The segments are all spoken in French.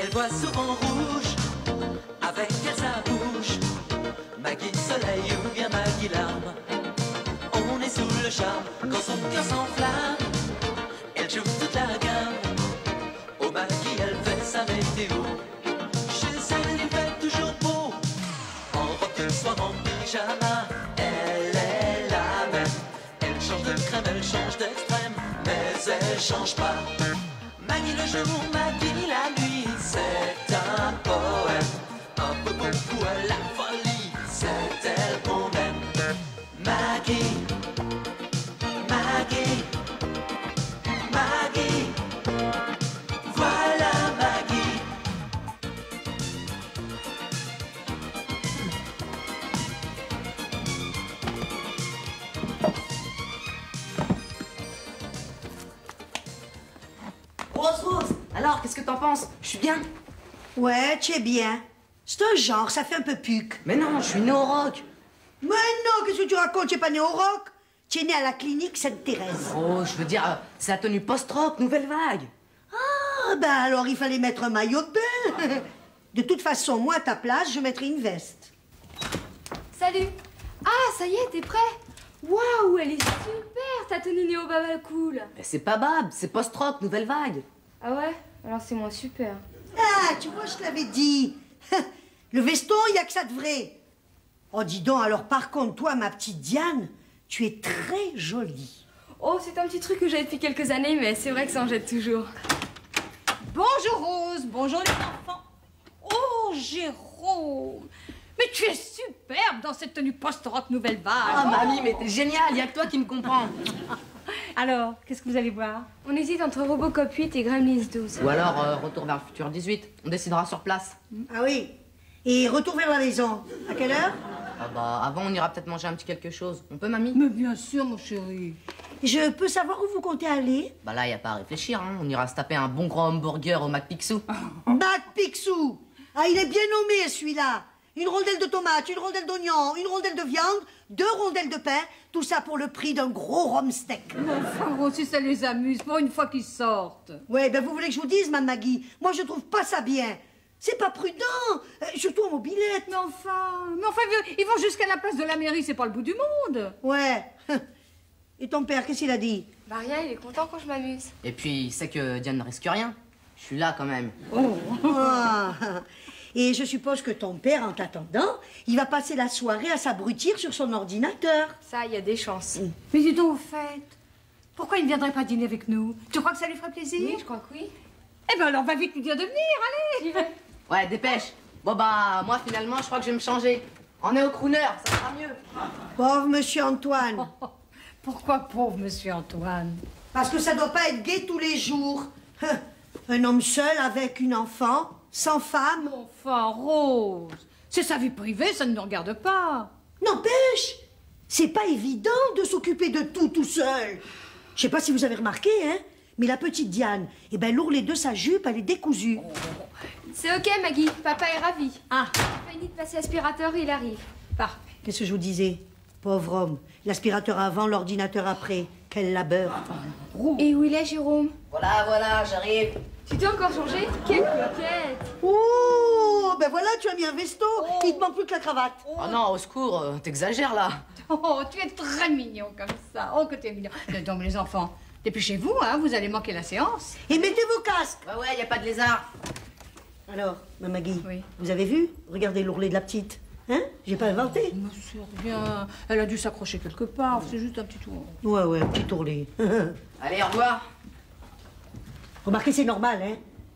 les voit souvent rouges, avec elle sa bouche. Maggie soleil ou bien Maggie larme, on est sous le charme quand son cœur s'enflamme. Elle joue toute la gamme, au Maggie elle fait sa météo. Chez elle il fait toujours beau, en robe de soir, en pyjama. Elle est la même, elle change de crème, elle change d'extrême, mais elle change pas. Maggie le jour, Maggie la nuit, c'est un poème, un peu beaucoup à la folie, c'est elle qu'on aime. Maggie, Maggie, Maggie, voilà Maggie. Rose, alors, qu'est-ce que t'en penses? Je suis bien? Ouais, tu es bien. C'est un genre, ça fait un peu puc. Mais non, je suis né au rock. Mais non, qu'est-ce que tu racontes? Tu es pas né au rock? Tu es né à la clinique Sainte-Thérèse. Oh, je veux dire, c'est la tenue post-rock, nouvelle vague. Ah, ben alors il fallait mettre un maillot de bain. De toute façon, moi à ta place, je mettrais une veste. Salut. Ah, ça y est, t'es prêt? Waouh, elle est super, ta tenue néo-baba cool. Mais c'est pas bab, c'est post-rock, nouvelle vague. Ah ouais? Alors c'est moins super. Ah, tu vois, je te l'avais dit. Le veston, il n'y a que ça de vrai. Oh, dis donc, alors par contre, toi, ma petite Diane, tu es très jolie. Oh, c'est un petit truc que j'ai depuis quelques années, mais c'est vrai que ça en jette toujours. Bonjour Rose, bonjour les enfants. Oh Jérôme, mais tu es superbe dans cette tenue post-rock nouvelle vague. Ah, mamie, mais t'es génial, y a que toi qui me comprends. Alors, qu'est-ce que vous allez voir? On hésite entre Robocop 8 et Gremlins 12. Ou alors, Retour vers le futur 18. On décidera sur place. Ah oui. Et retour vers la maison. À quelle heure? Ah bah, avant, on ira peut-être manger un petit quelque chose. On peut, mamie? Mais bien sûr, mon chéri. Je peux savoir où vous comptez aller? Bah là, y a pas à réfléchir, hein. On ira se taper un bon grand hamburger au McPixou. Mac Picsou. Ah, il est bien nommé, celui-là. Une rondelle de tomate, une rondelle d'oignon, une rondelle de viande, 2 rondelles de pain, tout ça pour le prix d'un gros rhum steak. Enfin, Rose, si ça les amuse, pour une fois qu'ils sortent. Ouais, ben vous voulez que je vous dise, Mme Maggie, moi je trouve pas ça bien. C'est pas prudent, surtout en mobilette. Mais enfin, ils vont jusqu'à la place de la mairie, c'est pas le bout du monde. Ouais. Et ton père, qu'est-ce qu'il a dit? Bah rien, il est content quand je m'amuse. Et puis, il sait que Diane ne risque rien. Je suis là, quand même. Ah. Et je suppose que ton père, en t'attendant, il va passer la soirée à s'abrutir sur son ordinateur. Ça, il y a des chances. Mais dis donc, au fait, pourquoi il ne viendrait pas dîner avec nous? Tu crois que ça lui ferait plaisir? Oui, je crois que oui. Eh ben alors, va vite lui dire de venir, allez. Ouais, dépêche. Bon bah, moi, finalement, je crois que je vais me changer. On est au crooner, ça sera mieux. Pauvre monsieur Antoine. Pourquoi pauvre monsieur Antoine? Parce que ça doit pas être gai tous les jours. Un homme seul avec une enfant, sans femme. Enfin, Rose, c'est sa vie privée, ça ne nous regarde pas. N'empêche, c'est pas évident de s'occuper de tout seul. Je sais pas si vous avez remarqué, hein, mais la petite Diane, eh ben l'ourlet de sa jupe, elle est décousue. C'est ok, Maggie, papa est ravi. Ah, Fini de passer l'aspirateur, il arrive. parfait. Qu'est-ce que je vous disais? Pauvre homme, l'aspirateur avant, l'ordinateur après. Quel labeur. Et où il est, Jérôme? Voilà, j'arrive. Tu t'es encore changé? Quelle coquette! Oh, ben voilà, tu as mis un veston. Il te manque plus que la cravate. Oh non, au secours, t'exagères, là. Oh, tu es très mignon comme ça. Oh, que t'es mignon. Donc, les enfants, dépêchez-vous, hein, vous allez manquer la séance. Et mettez vos casques. Ouais, y a pas de lézard. Alors, ma Maggie, Oui. vous avez vu? Regardez l'ourlet de la petite. Hein? J'ai pas inventé. Mais c'est rien. Elle a dû s'accrocher quelque part. C'est juste un petit tour. Ouais, un petit ourlet. Allez, au revoir. Remarquez, c'est normal, hein?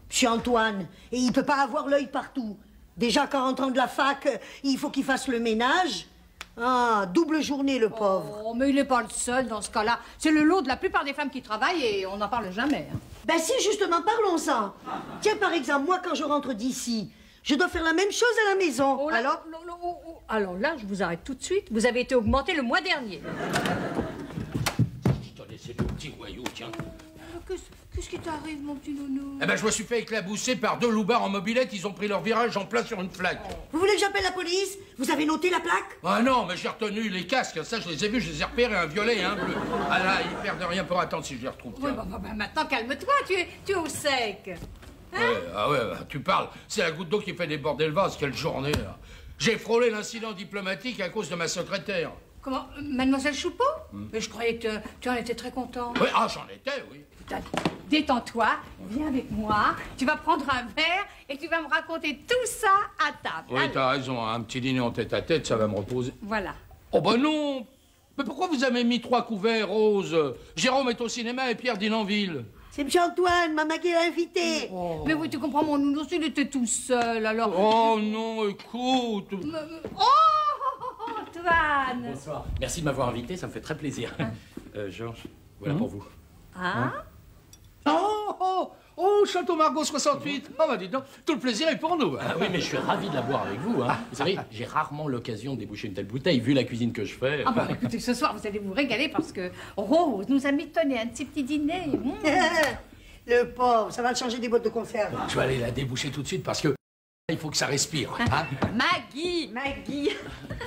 Monsieur Antoine, et il peut pas avoir l'œil partout. Déjà, qu'en rentrant de la fac, il faut qu'il fasse le ménage. Ah, double journée, le pauvre. Oh, mais il n'est pas le seul dans ce cas-là. C'est le lot de la plupart des femmes qui travaillent et on n'en parle jamais. Hein. Ben si, justement, parlons-en. Tiens, par exemple, moi, quand je rentre d'ici, je dois faire la même chose à la maison. Oh là, Alors? Alors là, je vous arrête tout de suite. Vous avez été augmenté le mois dernier. Je t'en laissé le petit voyou, tiens. Qu'est-ce qui t'arrive, mon petit nounou? Eh ben, je me suis fait éclabousser par 2 loupards en mobilette. Ils ont pris leur virage en plein sur une flaque. Vous voulez que j'appelle la police? Vous avez noté la plaque? Ah non, mais j'ai retenu les casques. Ça, je les ai vus, je les ai repérés, un violet et un bleu. Ah là, ils perdent rien pour attendre si je les retrouve. Oui, tiens. maintenant, calme-toi. Tu es au sec. Hein? Ouais, ah ouais, tu parles. C'est la goutte d'eau qui fait déborder le vase. Quelle journée, là. J'ai frôlé l'incident diplomatique à cause de ma secrétaire. Comment? Mademoiselle Choupeau? Mais je croyais que tu en étais très content. Oui, ah, j'en étais, oui. Allez, détends-toi, viens avec moi, tu vas prendre un verre et tu vas me raconter tout ça à table. Oui, Allez. t'as raison. Un petit dîner en tête-à-tête, ça va me reposer. Voilà. Oh, ben non. Mais pourquoi vous avez mis 3 couverts, Rose? Jérôme est au cinéma et Pierre dîne en ville. C'est M. Antoine, maman qui l'a invité. Oh. Mais oui, tu comprends, mon nounours, il était tout seul, alors... Oh non, écoute. Oh, Antoine! Bonsoir. Merci de m'avoir invité, ça me fait très plaisir. Georges, voilà pour vous. Ah? Oh, Château Margaux 68. Oh, bah dis donc, tout le plaisir est pour nous. Ah oui, mais je suis ravi de la boire avec vous. Hein. Vous savez, j'ai rarement l'occasion de déboucher une telle bouteille, vu la cuisine que je fais. Ah bah écoutez, ce soir, vous allez vous régaler parce que Rose nous a mitonné un petit dîner. Le pauvre, ça va le changer des boîtes de conserve. Je vais aller la déboucher tout de suite parce que il faut que ça respire. Hein? Maggie.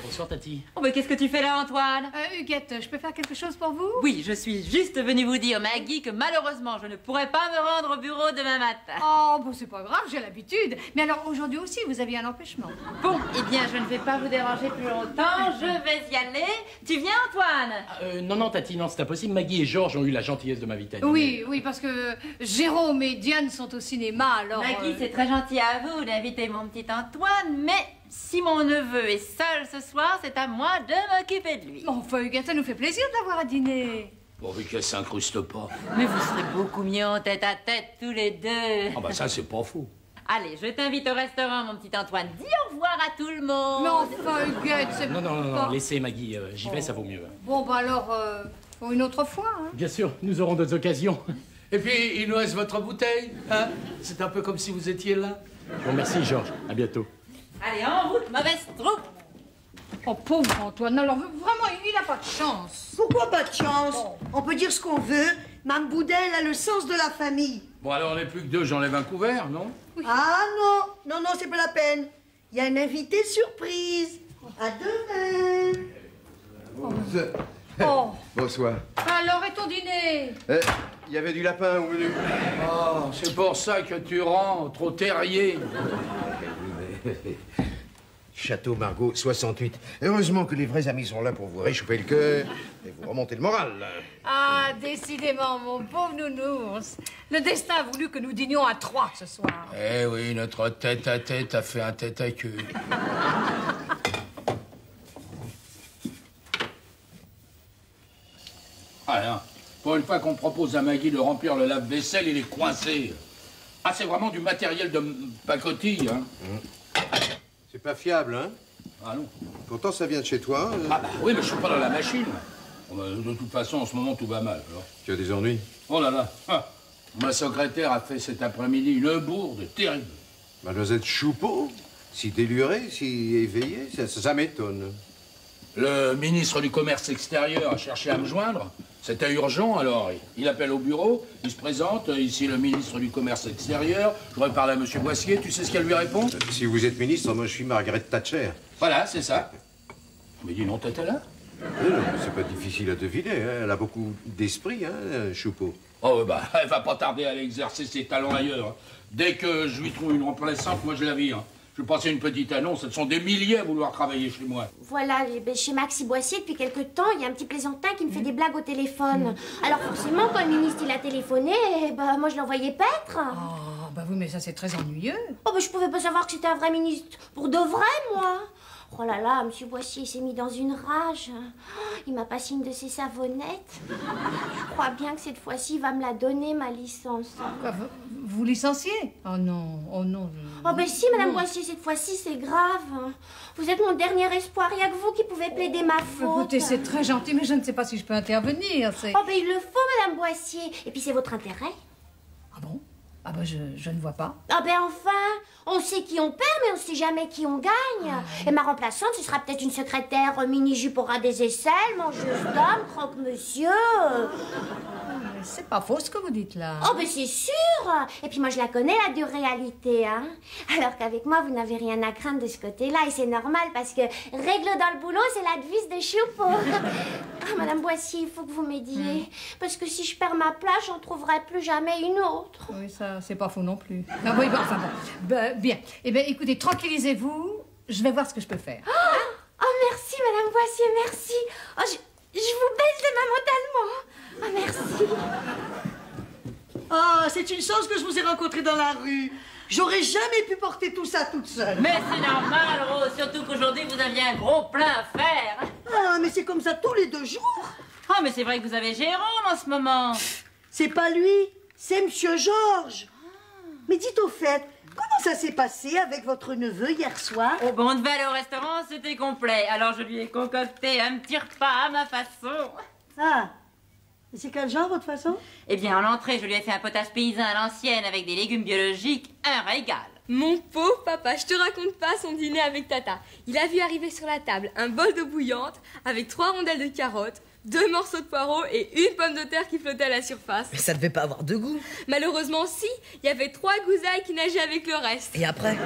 Bonsoir, Tati. Oh, mais qu'est-ce que tu fais là, Antoine? Huguette, je peux faire quelque chose pour vous? Oui, je suis juste venue vous dire, Maggie, que malheureusement, je ne pourrai pas me rendre au bureau demain matin. Oh, bon, c'est pas grave, j'ai l'habitude. Mais alors, aujourd'hui aussi, vous aviez un empêchement. Bon, eh bien, je ne vais pas vous déranger plus longtemps, je vais y aller. Tu viens, Antoine? Non, Tati, non, c'est impossible. Maggie et Georges ont eu la gentillesse de m'inviter. Oui, parce que Jérôme et Diane sont au cinéma, alors... Maggie, c'est très gentil à vous d'inviter mon petit Antoine, mais si mon neveu est seul ce soir, c'est à moi de m'occuper de lui. Enfin, Huguette, ça nous fait plaisir de l'avoir à dîner. Bon, vu qu'elle s'incruste pas. Mais vous serez beaucoup mieux en tête-à-tête tous les deux. Ah bah ça, c'est pas faux. Allez, je t'invite au restaurant, mon petit Antoine. Dis au revoir à tout le monde. Mais enfin, Huguette, c'est Non, laissez Maggie, j'y vais, ça vaut mieux. Bon, bah alors, pour une autre fois, hein. Bien sûr, nous aurons d'autres occasions. Et puis, il nous reste votre bouteille, hein? C'est un peu comme si vous étiez là. Je vous remercie, Georges. À bientôt. Allez, en route, mauvaise troupe. Oh, pauvre Antoine, alors vraiment, il n'a pas de chance. Pourquoi pas de chance? On peut dire ce qu'on veut. Mme Boudel a le sens de la famille. Bon, alors, on n'est plus que 2, j'enlève un couvert, non? Ah non, c'est pas la peine. Il y a un invité surprise. À demain. Oh, Bonsoir. alors, et ton dîner? Il y avait du lapin au menu. Oh, c'est pour ça que tu rentres au terrier. Château Margaux 68. Heureusement que les vrais amis sont là pour vous réchauffer le cœur et vous remonter le moral. Ah, décidément, mon pauvre nounours. Le destin a voulu que nous dînions à 3 ce soir. Eh oui, notre tête-à-tête a fait un tête-à-queue. Ah non, pour une fois qu'on propose à Maggie de remplir le lave-vaisselle, il est coincé. Ah, c'est vraiment du matériel de pacotille, hein? C'est pas fiable, hein? Ah non. Pourtant, ça vient de chez toi. Ah bah oui, mais je suis pas dans la machine. Bon, bah, de toute façon, en ce moment, tout va mal, alors. Tu as des ennuis? Oh là là. Ah. Ma secrétaire a fait cet après-midi une bourde terrible. Mademoiselle Choupeau, si délurée, si éveillée, ça m'étonne. Le ministre du Commerce extérieur a cherché à me joindre. C'était urgent, alors il appelle au bureau, il se présente, ici le ministre du Commerce extérieur, je voudrais parler à M. Boissier, tu sais ce qu'elle lui répond? Si vous êtes ministre, moi je suis Margaret Thatcher. Voilà, c'est ça. Mais dis non, t'étais là? Non, c'est pas difficile à deviner, hein. Elle a beaucoup d'esprit, hein, Choupeau. Oh bah, elle va pas tarder à aller exercer ses talents ailleurs. Dès que je lui trouve une remplaçante, moi je la vire. Je vais passer une petite annonce, ce sont des milliers à vouloir travailler chez moi. Voilà, chez Maxi Boissier, depuis quelque temps, il y a un petit plaisantin qui me fait des blagues au téléphone. Alors forcément, quand le ministre il a téléphoné, bah, moi je l'envoyais paître. Oh, bah oui, mais ça c'est très ennuyeux. Oh, bah je pouvais pas savoir que c'était un vrai ministre. Pour de vrai, moi. Oh là là, monsieur Boissier il s'est mis dans une rage. Il m'a passé une de ses savonnettes. Je crois bien que cette fois-ci, il va me la donner, ma licence. Quoi, vous licenciez? Oh non, oh non. Oh ben si, madame Boissier, cette fois-ci, c'est grave. Vous êtes mon dernier espoir, il n'y a que vous qui pouvez plaider ma faute. Écoutez, c'est très gentil, mais je ne sais pas si je peux intervenir. Oh ben il le faut, madame Boissier. Et puis c'est votre intérêt. Ah bon? Ah ben je ne vois pas. Ah ben enfin, on sait qui on perd, mais on sait jamais qui on gagne. Et ma remplaçante, ce sera peut-être une secrétaire mini-jupe au ras des aisselles, mangeuse d'homme, croque-monsieur. C'est pas faux ce que vous dites là. Oh ben c'est sûr. Et puis moi je la connais, la dure réalité, hein. Alors qu'avec moi, vous n'avez rien à craindre de ce côté-là. Et c'est normal parce que règle dans le boulot, c'est la devise de Choupeau. Ah, Madame Boissier, il faut que vous m'aidiez. Parce que si je perds ma place, j'en trouverai plus jamais une autre. Oui, ça, c'est pas faux non plus. Ah, oui, bon, enfin bon. Bien. Eh bien, écoutez, tranquillisez-vous. Je vais voir ce que je peux faire. Oh, merci, Madame Boissier, merci. Oh, je vous baise de maman tellement. Oh, merci. Ah, c'est une chance que je vous ai rencontré dans la rue. J'aurais jamais pu porter tout ça toute seule. Mais c'est normal, Rose, surtout qu'aujourd'hui vous aviez un gros plein à faire. Ah, mais c'est comme ça tous les 2 jours. Ah, mais c'est vrai que vous avez Jérôme en ce moment. C'est pas lui, c'est Monsieur Georges. Mais dites au fait, comment ça s'est passé avec votre neveu hier soir? Oh, bon, on devait aller au restaurant, c'était complet. Alors je lui ai concocté un petit repas à ma façon. Ah, et c'est quel genre, votre façon? Eh bien, en entrée, je lui ai fait un potage paysan à l'ancienne avec des légumes biologiques, un régal. Mon pauvre papa, je te raconte pas son dîner avec Tata. Il a vu arriver sur la table un bol d'eau bouillante avec 3 rondelles de carottes, 2 morceaux de poireaux et une pomme de terre qui flottait à la surface. Mais ça devait pas avoir de goût. Malheureusement, si, il y avait 3 gousailles qui nageaient avec le reste. Et après?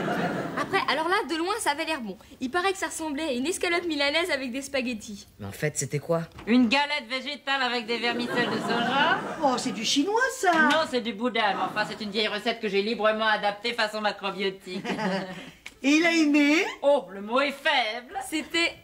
Après, alors là, de loin, ça avait l'air bon. Il paraît que ça ressemblait à une escalope milanaise avec des spaghettis. Mais en fait, c'était quoi? Une galette végétale avec des vermicelles de soja. Oh, c'est du chinois, ça. Non, c'est du boudin, mais enfin, c'est une vieille recette que j'ai librement adaptée façon macrobiotique. Et il a aimé? Oh, le mot est faible. C'était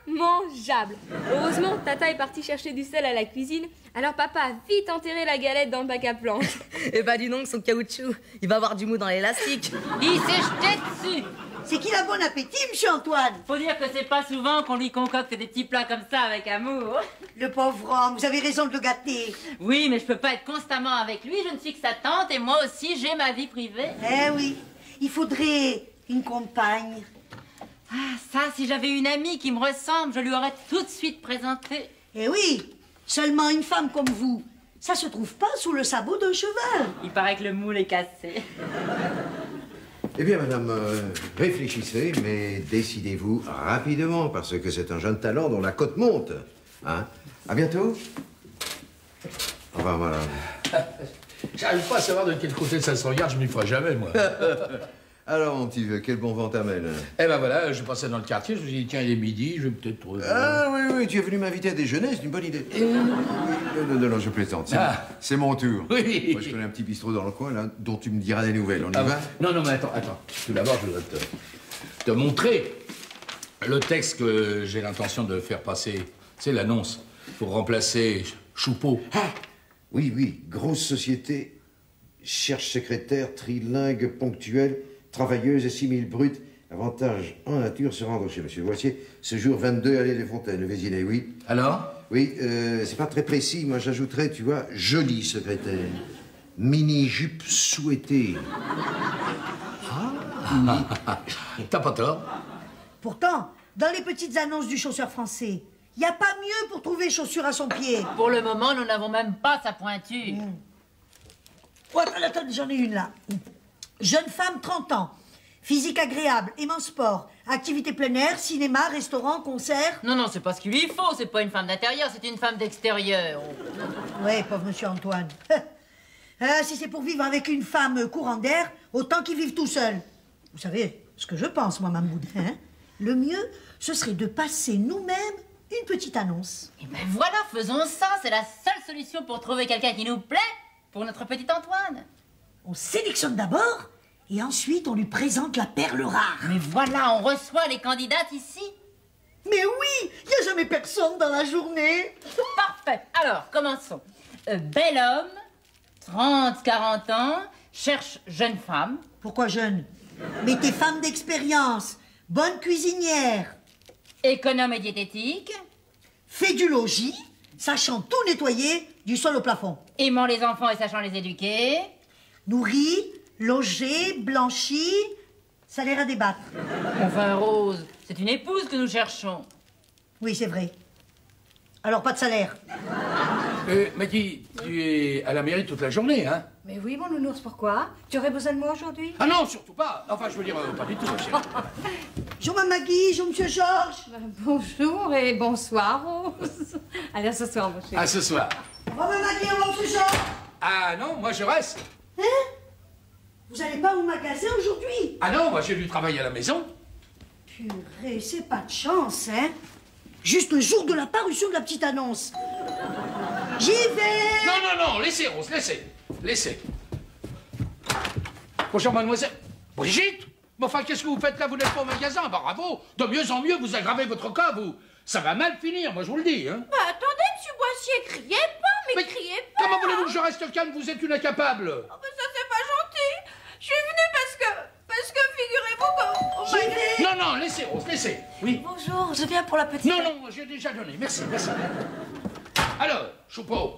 immangeable. Heureusement, Tata est partie chercher du sel à la cuisine, alors papa a vite enterré la galette dans le bac à planches. Eh bah dis donc, son caoutchouc, il va avoir du mou dans l'élastique. Il s'est jeté dessus. C'est qu'il a bon appétit, Monsieur Antoine. Faut dire que c'est pas souvent qu'on lui concocte des petits plats comme ça avec amour. Le pauvre homme, vous avez raison de le gâter. Oui, mais je peux pas être constamment avec lui, je ne suis que sa tante et moi aussi j'ai ma vie privée. Eh oui, il faudrait une compagne. Ah, ça, si j'avais une amie qui me ressemble, je lui aurais tout de suite présenté. Eh oui, seulement une femme comme vous, ça se trouve pas sous le sabot d'un cheval. Il paraît que le moule est cassé. Eh bien, madame, réfléchissez, mais décidez-vous rapidement, parce que c'est un jeune talent dont la cote monte. Hein? À bientôt. Au revoir, madame. J'arrive pas à savoir de quel côté ça se regarde, je m'y ferai jamais, moi. Alors, mon petit vieux, quel bon vent t'amène? Eh ben voilà, je passais dans le quartier, je me suis dit, tiens, il est midi, je vais peut-être trouver... Ah oui, tu es venu m'inviter à déjeuner, c'est une bonne idée. Non, je plaisante. C'est mon tour. Oui. Moi, je connais un petit bistrot dans le coin, là, dont tu me diras des nouvelles. On y va? Non, mais attends. Tout d'abord, je voudrais te montrer le texte que j'ai l'intention de faire passer. C'est l'annonce pour remplacer Choupeau. Ah oui, grosse société, cherche secrétaire, trilingue, ponctuelle, travailleuse et 6000 bruts. Avantage en nature se rendre chez Monsieur Boissier. Ce jour 22, allée des Fontaines, le Vésinet, oui. Alors? Oui, c'est pas très précis. Moi, j'ajouterais, tu vois, jolie secrétaire. Mini-jupe souhaitée. T'as pas tort. Pourtant, dans les petites annonces du chausseur français, il n'y a pas mieux pour trouver chaussures à son pied. Pour le moment, nous n'avons même pas sa pointure. Oh, attends, j'en ai une là. Jeune femme, 30 ans. Physique agréable, aimant sport, activité plein air, cinéma, restaurant, concert. Non, c'est pas ce qu'il lui faut. C'est pas une femme d'intérieur, c'est une femme d'extérieur. Ouais, pauvre Monsieur Antoine. Si c'est pour vivre avec une femme courant d'air, autant qu'il vive tout seul. Vous savez ce que je pense, moi, Mme Boudin, hein? Le mieux, ce serait de passer nous-mêmes une petite annonce. Et ben voilà, faisons ça. C'est la seule solution pour trouver quelqu'un qui nous plaît pour notre petit Antoine. On sélectionne d'abord et ensuite on lui présente la perle rare. Mais voilà, on reçoit les candidates ici. Mais oui, il n'y a jamais personne dans la journée. Parfait. Alors, commençons. Bel homme, 30-40 ans, cherche jeune femme. Pourquoi jeune? Mais t'es femme d'expérience, bonne cuisinière. Économe et diététique. Fait du logis, sachant tout nettoyer du sol au plafond. Aimant les enfants et sachant les éduquer. Nourri, logé, blanchi, salaire à débattre. Enfin, Rose, c'est une épouse que nous cherchons. Oui, c'est vrai. Alors, pas de salaire. Maggie, tu es à la mairie toute la journée, hein? Mais oui, mon nounours, pourquoi? Tu aurais besoin de moi aujourd'hui? Ah non, surtout pas. Enfin, je veux dire, pas du tout, ma chérie. Bonjour, Mme Maggie, bonjour, Monsieur Georges. Bonjour et bonsoir, Rose. Allez, à ce soir, mon chéri. À ce soir. Au revoir, Mme Maggie, au revoir, Monsieur Georges. Ah non, moi je reste. Hein? Vous allez pas au magasin aujourd'hui? Ah non, moi j'ai du travail à la maison. Purée, c'est pas de chance, hein? juste le jour de la parution de la petite annonce. J'y vais. Non, laissez, Rose, laissez. Bonjour, mademoiselle. Brigitte? Mais enfin, qu'est-ce que vous faites là? Vous n'êtes pas au magasin? Bah, bravo. De mieux en mieux, vous aggravez votre cas, vous. Ça va mal finir, moi, je vous le dis, hein. Bah, attendez, monsieur Boissier, criez pas, mais criez pas. Comment voulez-vous que je reste calme? Vous êtes une incapable. Oh, bah, ça, c'est pas gentil. Je suis venue parce que figurez-vous qu'on... Non, laissez, Rose, laissez. Oui. Bonjour, je viens pour la petite... Non, j'ai déjà donné. Merci. Alors, Choupeau,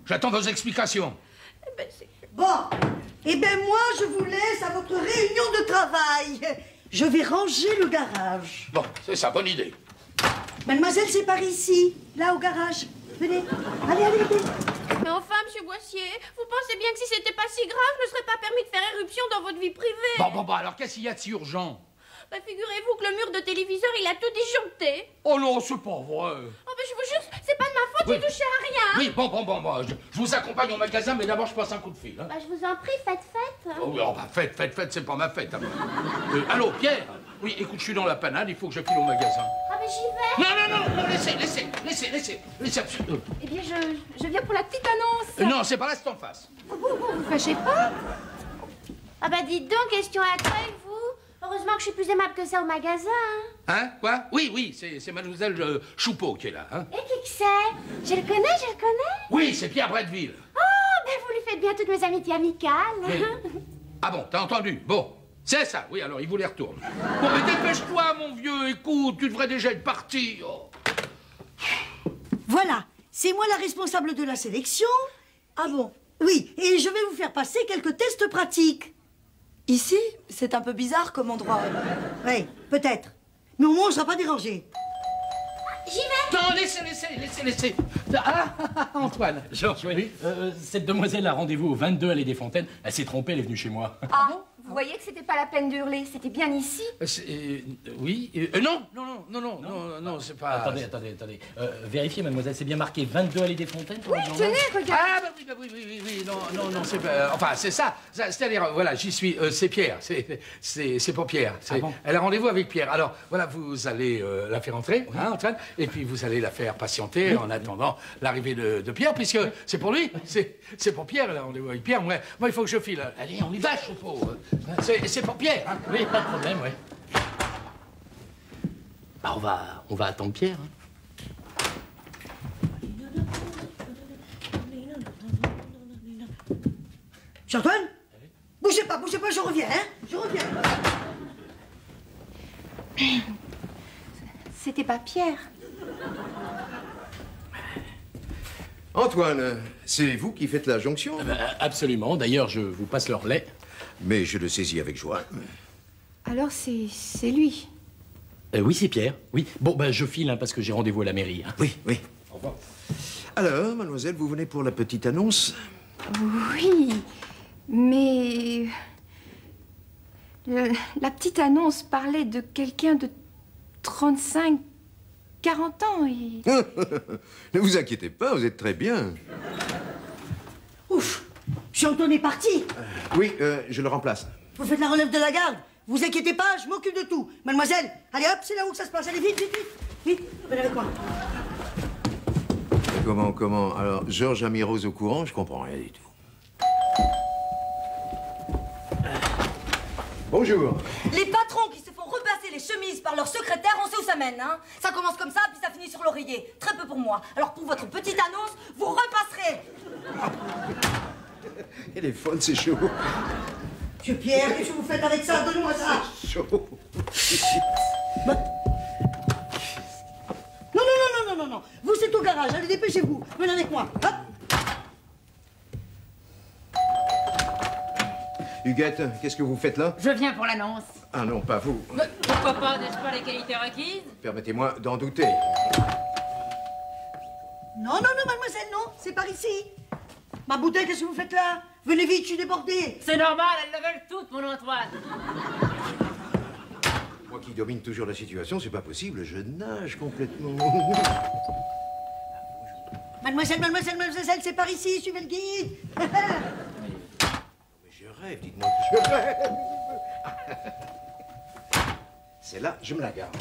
j'attends vos explications. Bon, eh ben moi, je vous laisse à votre réunion de travail. Je vais ranger le garage. Bon, c'est ça, bonne idée. Mademoiselle, c'est par ici, là, au garage. Venez, allez. Mais enfin, monsieur Boissier, vous pensez bien que si c'était pas si grave, je ne serais pas permis de faire éruption dans votre vie privée. Bon, alors qu'est-ce qu'il y a de si urgent? Bah, figurez-vous que le mur de téléviseur, il a tout disjoncté. Oh non, c'est pas vrai. Oh, bah, je vous jure, c'est pas de ma faute, j'ai touché à rien. Oui, bon, je vous accompagne au magasin, mais d'abord je passe un coup de fil. Hein. Bah, je vous en prie, faites. Oh, bah, faites, c'est pas ma fête. Hein. Allô, Pierre? Oui, écoute, je suis dans la panade, il faut que je file au magasin. Ah, mais j'y vais. Non, laissez. Eh bien, je viens pour la petite annonce. Non, c'est pas là, c'est en face. Vous fâchez pas? Ah, bah, dites donc, question à accueil, vous. Heureusement que je suis plus aimable que ça au magasin. Hein? Quoi? Oui, c'est mademoiselle Choupeau qui est là. Hein? Et qui que c'est? Je le connais. Oui, c'est Pierre Bretteville. Oh, ben vous lui faites bien toutes mes amitiés amicales. Oui. Ah bon, t'as entendu? Bon, c'est ça, oui, alors il vous les retourne. Bon, mais dépêche-toi, mon vieux, écoute, tu devrais déjà être parti. Oh. Voilà, c'est moi la responsable de la sélection. Ah bon? Oui, et je vais vous faire passer quelques tests pratiques. Ici, c'est un peu bizarre comme endroit. Oui, peut-être. Mais au moins, on ne sera pas dérangé. J'y vais. Non, laissez. Ah, Antoine. Georges, oui. Cette demoiselle a rendez-vous au 22 Allée des Fontaines. Elle s'est trompée, elle est venue chez moi. Ah bon? Vous voyez que c'était pas la peine d'hurler, c'était bien ici. Oui. Non, c'est pas... Attendez. Vérifiez, mademoiselle, c'est bien marqué 22 Allée des Fontaines pour Oui, le journal. tenez, regardez. Ah, bah oui, non, c'est pas... Enfin, c'est ça. C'est-à-dire, voilà, j'y suis, c'est Pierre, c'est pour Pierre. Ah bon? Elle a rendez-vous avec Pierre. Alors, voilà, vous allez la faire entrer, hein, Antoine, et puis vous allez la faire patienter en attendant l'arrivée de Pierre, puisque c'est pour lui, c'est pour Pierre, elle a rendez-vous avec Pierre. Moi, il faut que je file. Allez, on y va, Choupeau. C'est pour Pierre, hein. Oui, pas de problème, oui. Bah, on va attendre Pierre. Hein. Antoine, bougez pas, je reviens, hein. Je reviens. C'était pas Pierre. Antoine, c'est vous qui faites la jonction? Absolument, d'ailleurs, je vous passe leur lait. Mais je le saisis avec joie. Alors c'est lui. Oui, c'est Pierre, oui. Bon, ben, je file, hein, parce que j'ai rendez-vous à la mairie. Hein. Oui. Au revoir. Alors, mademoiselle, vous venez pour la petite annonce? Oui, mais... La petite annonce parlait de quelqu'un de 35, 40 ans et... Ne vous inquiétez pas, vous êtes très bien. Ouf, Antoine est parti. Oui, je le remplace. Vous faites la relève de la garde. Vous inquiétez pas, je m'occupe de tout. Mademoiselle, allez hop, c'est là où que ça se passe. Allez, vite. Venez avec moi. Comment? Alors, Georges a mis Rose au courant, je comprends rien du tout. Bonjour. Les patrons qui se font repasser les chemises par leur secrétaire, on sait où ça mène, hein. Ça commence comme ça, puis ça finit sur l'oreiller. Très peu pour moi. Alors pour votre petite annonce, vous repasserez. Elle est folle, c'est chaud. Monsieur Pierre, qu'est-ce que vous faites avec ça? Donnez-moi ça. Chaud. Non. Vous, c'est au garage. Allez, dépêchez-vous. Venez avec moi. Hop. Huguette, qu'est-ce que vous faites là? Je viens pour l'annonce. Ah non, pas vous. Mais pourquoi pas? N'ai-je pas les qualités requises? Permettez-moi d'en douter. Non, mademoiselle, non. C'est par ici. Ma bouteille, qu'est-ce que vous faites là? Venez vite, je suis débordé. C'est normal, elles le veulent toutes, mon Antoine. Moi qui domine toujours la situation, c'est pas possible, je nage complètement. Mademoiselle, c'est par ici, suivez le guide. Mais je rêve, dites-moi que je rêve. C'est là, je me la garde.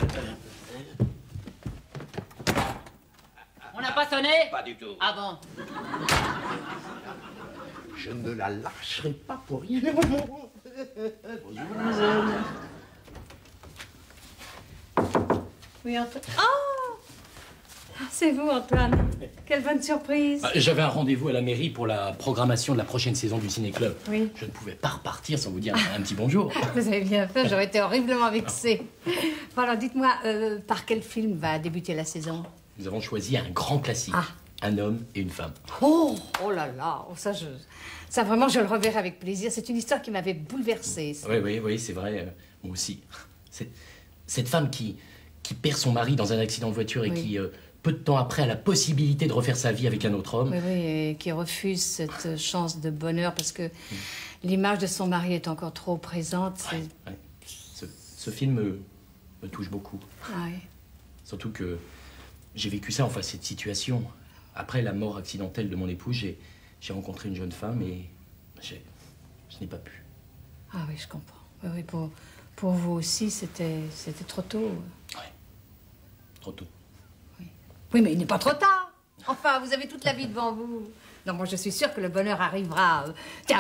n'a pas sonné? Pas du tout. Ah bon? Je ne la lâcherai pas pour rien. Bonjour, mademoiselle. Oui, Antoine. Oh! C'est vous, Antoine. Quelle bonne surprise. J'avais un rendez-vous à la mairie pour la programmation de la prochaine saison du Ciné-Club. Oui. Je ne pouvais pas repartir sans vous dire un petit bonjour. Vous avez bien fait, j'aurais été horriblement vexée. Bon, alors dites-moi, par quel film va débuter la saison? Nous avons choisi un grand classique. Un homme et une femme. Oh, oh là là, oh, ça vraiment, je le reverrai avec plaisir. C'est une histoire qui m'avait bouleversée. Oui, c'est vrai, moi aussi. Cette femme qui perd son mari dans un accident de voiture et qui, peu de temps après, a la possibilité de refaire sa vie avec un autre homme. Oui, et qui refuse cette chance de bonheur parce que l'image de son mari est encore trop présente. Ce film me touche beaucoup. Oui. Surtout que j'ai vécu ça, enfin, cette situation. Après la mort accidentelle de mon épouse, j'ai rencontré une jeune femme et je n'ai pas pu. Ah oui, je comprends. Oui, pour vous aussi, c'était trop tôt. Trop tôt. Oui, mais il n'est pas trop tard. Enfin, vous avez toute la vie devant vous. Non, moi, je suis sûre que le bonheur arrivera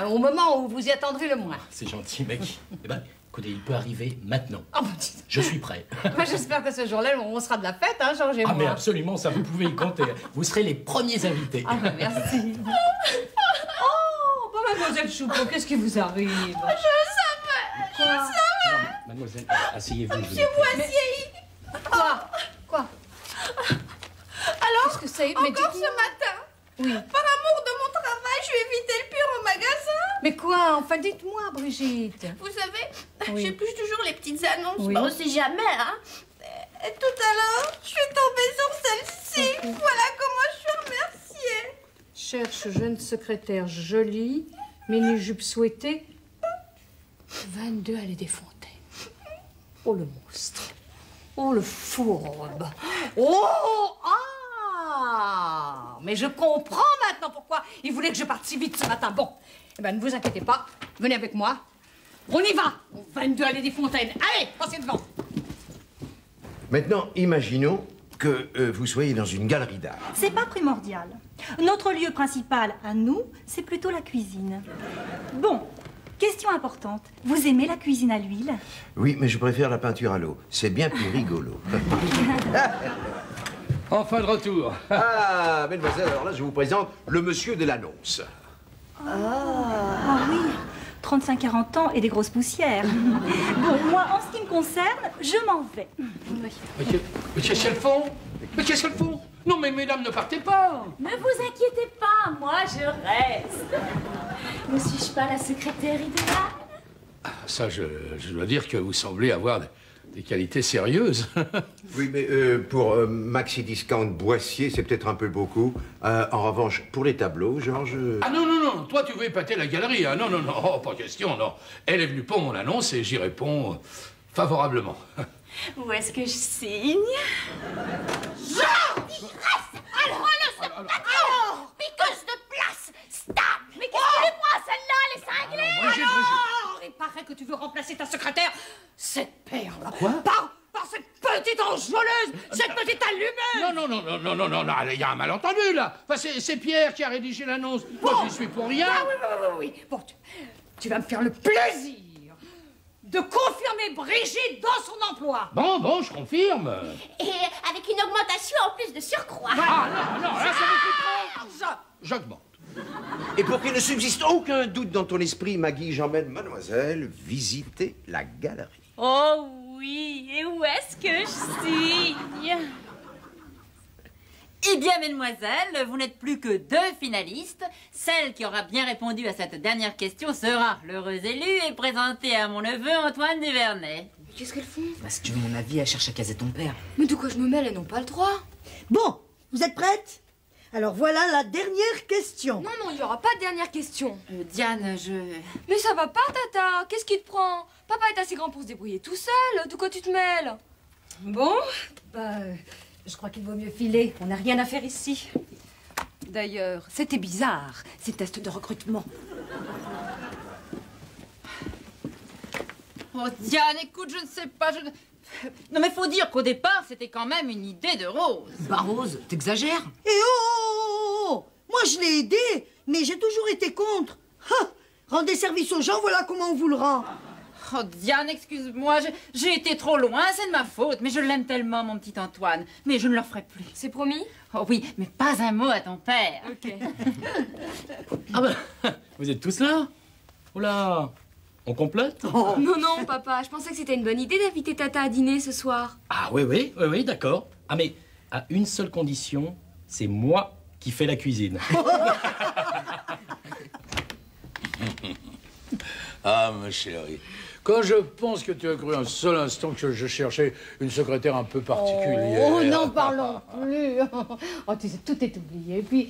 au moment où vous y attendrez le moins. C'est gentil, mec. Eh ben, écoutez, il peut arriver maintenant. Oh, bon, je suis prêt. Moi, j'espère que ce jour-là, on sera de la fête, hein, Georges et moi. Ah, mais absolument, ça, vous pouvez y compter. Vous serez les premiers invités. Ah, ben, merci. Oh, bah, mademoiselle Choupeau, qu'est-ce qui vous arrive? Je savais. Non, mademoiselle, asseyez-vous. Monsieur Boissier. Quoi? Alors, qu'est-ce que c'est? encore ce matin, oui. par amour de mon travail, je vais éviter le pire au magasin. Mais quoi? Enfin, dites-moi, Brigitte. Vous savez, Oui. j'épluche toujours les petites annonces. Oui. Bon, on sait jamais, hein. Et tout à l'heure, je suis tombée sur celle-ci. Voilà comment je suis remerciée. Cherche jeune secrétaire jolie, mini-jupe souhaitée, 22 allées des Fontaines. Oh, le monstre. Oh, le fourbe. Oh, ah! Mais je comprends maintenant pourquoi il voulait que je parte si vite ce matin. Bon, eh ben, ne vous inquiétez pas. Venez avec moi. On y va. 22 allées des Fontaines. Allez, passez devant. Maintenant, imaginons que vous soyez dans une galerie d'art. C'est pas primordial. Notre lieu principal, à nous, c'est plutôt la cuisine. Bon, question importante. Vous aimez la cuisine à l'huile? Oui, mais je préfère la peinture à l'eau. C'est bien plus rigolo. Enfin de retour. Ah, mesdemoiselles, alors là, je vous présente le monsieur de l'annonce. Ah oui, 35-40 ans et des grosses poussières. Bon, moi, en ce qui me concerne, je m'en vais. Mais qu'est-ce qu'elles font? Mais qu'est-ce qu'elles font? Non, mais mesdames, ne partez pas. Ne vous inquiétez pas, moi je reste. Ne suis-je pas la secrétaire idéale? Ça, je dois dire que vous semblez avoir des qualités sérieuses. Oui, mais pour Maxi Discount Boissier, c'est peut-être un peu beaucoup. En revanche, pour les tableaux, Georges... Ah non, non, non, toi tu veux épater la galerie, hein. Non, non, non, oh, pas question, non. Elle est venue pour mon annonce et j'y réponds favorablement. Où est-ce que je signe? Georges, il reste. Alors, alors, piqueuse de place, stop. Mais qu'est-ce que tu prends celle-là, elle est cinglée? Alors, il paraît que tu veux remplacer ta secrétaire, cette perle. Quoi? Par cette petite enjôleuse, cette petite allumeuse. Non, non, non, non, non, non, non, non, il y a un malentendu, là. Enfin, c'est Pierre qui a rédigé l'annonce. Moi, j'y suis pour rien. Ah oui. Bon, tu vas me faire le plaisir de confirmer Brigitte dans son emploi. Bon, je confirme. Et avec une augmentation en plus de surcroît. Ah non, là, ça me coûte trop. J'augmente. Et pour qu'il ne subsiste aucun doute dans ton esprit, Maggie, j'emmène mademoiselle visiter la galerie. Oh oui, et où est-ce que je signe? Eh bien, mesdemoiselles, vous n'êtes plus que 2 finalistes. Celle qui aura bien répondu à cette dernière question sera l'heureuse élue et présentée à mon neveu Antoine Duvernay. Mais qu'est-ce qu'elles font? Bah, si tu veux mon avis, elle cherche à caser ton père. Mais de quoi je me mêle? Elles n'ont pas le droit. Bon, vous êtes prêtes? Alors voilà la dernière question. Non, il n'y aura pas de dernière question. Diane, Mais ça va pas, Tata. Qu'est-ce qui te prend? Papa est assez grand pour se débrouiller tout seul. De quoi tu te mêles? Bon, je crois qu'il vaut mieux filer. On n'a rien à faire ici. D'ailleurs, c'était bizarre, ces tests de recrutement. Oh, Diane, écoute, je ne sais pas, Non mais faut dire qu'au départ, c'était quand même une idée de Rose. Bah Rose, t'exagères. Et oh, moi je l'ai aidé, mais j'ai toujours été contre. Ha, rendez service aux gens, voilà comment on vous le rend. Oh Diane, excuse-moi, j'ai été trop loin, c'est de ma faute, mais je l'aime tellement, mon petit Antoine. Mais je ne le ferai plus. C'est promis? Oh oui, mais pas un mot à ton père. Ok. Ah bah, vous êtes tous là? Oula, on complote? Non, non, papa, je pensais que c'était une bonne idée d'inviter Tata à dîner ce soir. Ah oui, d'accord. Ah mais, à une seule condition, c'est moi qui fais la cuisine. Ah, ma chérie, quand je pense que tu as cru un seul instant que je cherchais une secrétaire un peu particulière... Oh, n'en parlons plus. Oh, tu sais, tout est oublié. Et puis,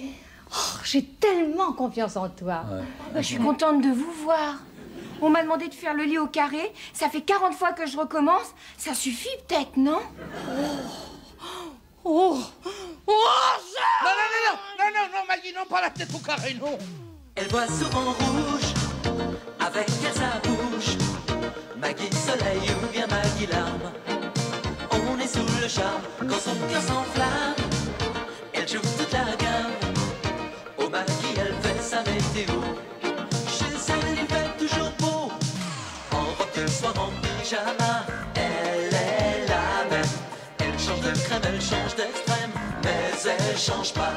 j'ai tellement confiance en toi. Je suis contente de vous voir. On m'a demandé de faire le lit au carré. Ça fait 40 fois que je recommence. Ça suffit peut-être, non? Non, Maggie, non, pas la tête au carré, non. Elle voit souvent rouge avec sa bouche. Maggie soleil ou bien Maggie larme. On est sous le charme quand son cœur s'enflamme. Elle joue toute la gamme. Au Maggie elle fait sa météo. Chez elle il fait toujours beau. En robe de soir, en pyjama. Elle est la même. Elle change de crème, elle change d'extrême. Mais elle change pas